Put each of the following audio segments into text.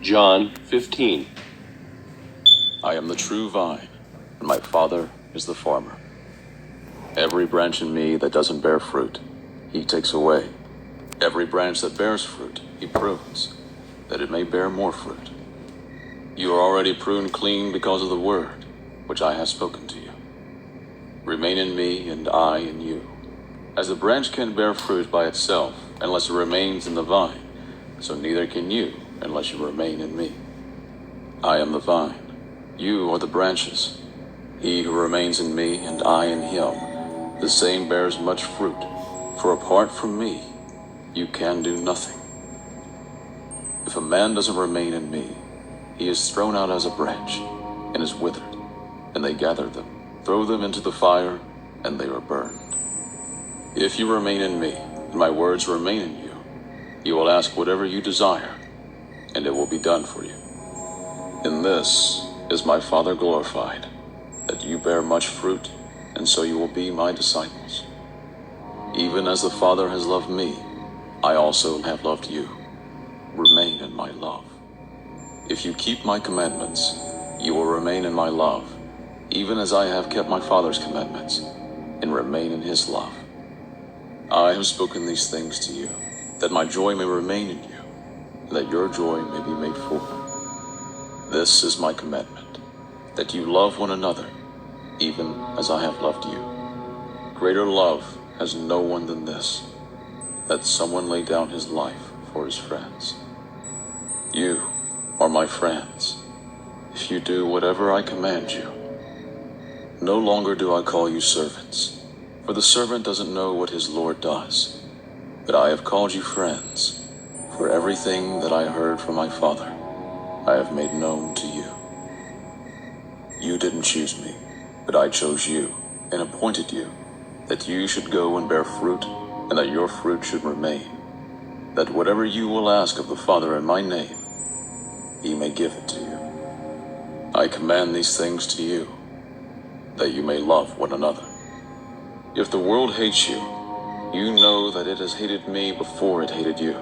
John 15. I am the true vine, and my Father is the farmer. Every branch in me that doesn't bear fruit, he takes away. Every branch that bears fruit, he prunes, that it may bear more fruit. You are already pruned clean because of the word which I have spoken to you. Remain in me, and I in you. As the branch can bear fruit by itself unless it remains in the vine, so neither can you unless you remain in me. I am the vine, you are the branches. He who remains in me and I in him, the same bears much fruit, for apart from me, you can do nothing. If a man doesn't remain in me, he is thrown out as a branch and is withered, and they gather them, throw them into the fire, and they are burned. If you remain in me, and my words remain in you, you will ask whatever you desire, and it will be done for you. In this is my Father glorified, that you bear much fruit, and so you will be my disciples. Even as the Father has loved me, I also have loved you. Remain in my love. If you keep my commandments, you will remain in my love, even as I have kept my Father's commandments, and remain in his love. I have spoken these things to you, that my joy may remain in you, and that your joy may be made full. This is my commandment, that you love one another, even as I have loved you. Greater love has no one than this, that someone lay down his life for his friends. You are my friends, if you do whatever I command you. No longer do I call you servants, for the servant doesn't know what his Lord does. But I have called you friends, for everything that I heard from my Father, I have made known to you. You didn't choose me, but I chose you and appointed you, that you should go and bear fruit, and that your fruit should remain, that whatever you will ask of the Father in my name, he may give it to you. I command these things to you, that you may love one another. If the world hates you, you know that it has hated me before it hated you.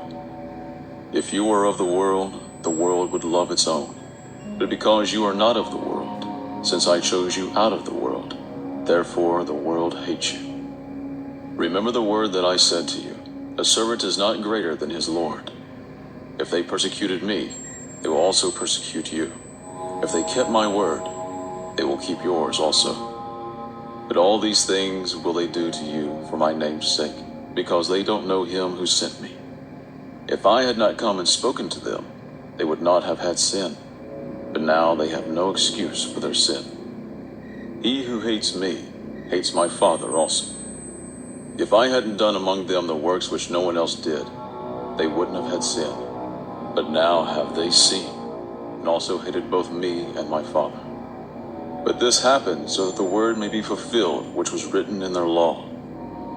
If you were of the world would love its own. But because you are not of the world, since I chose you out of the world, therefore the world hates you. Remember the word that I said to you, a servant is not greater than his Lord. If they persecuted me, they will also persecute you. If they kept my word, they will keep yours also. But all these things will they do to you for my name's sake, because they don't know him who sent me. If I had not come and spoken to them, they would not have had sin, but now they have no excuse for their sin. He who hates me hates my Father also. If I hadn't done among them the works which no one else did, they wouldn't have had sin. But now have they seen, and also hated both me and my Father. But this happened so that the word may be fulfilled which was written in their law.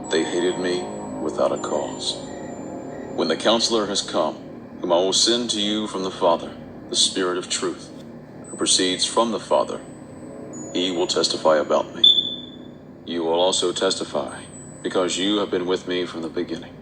They hated me without a cause. When the Counselor has come, whom I will send to you from the Father, the Spirit of truth, who proceeds from the Father, he will testify about me. You will also testify, because you have been with me from the beginning.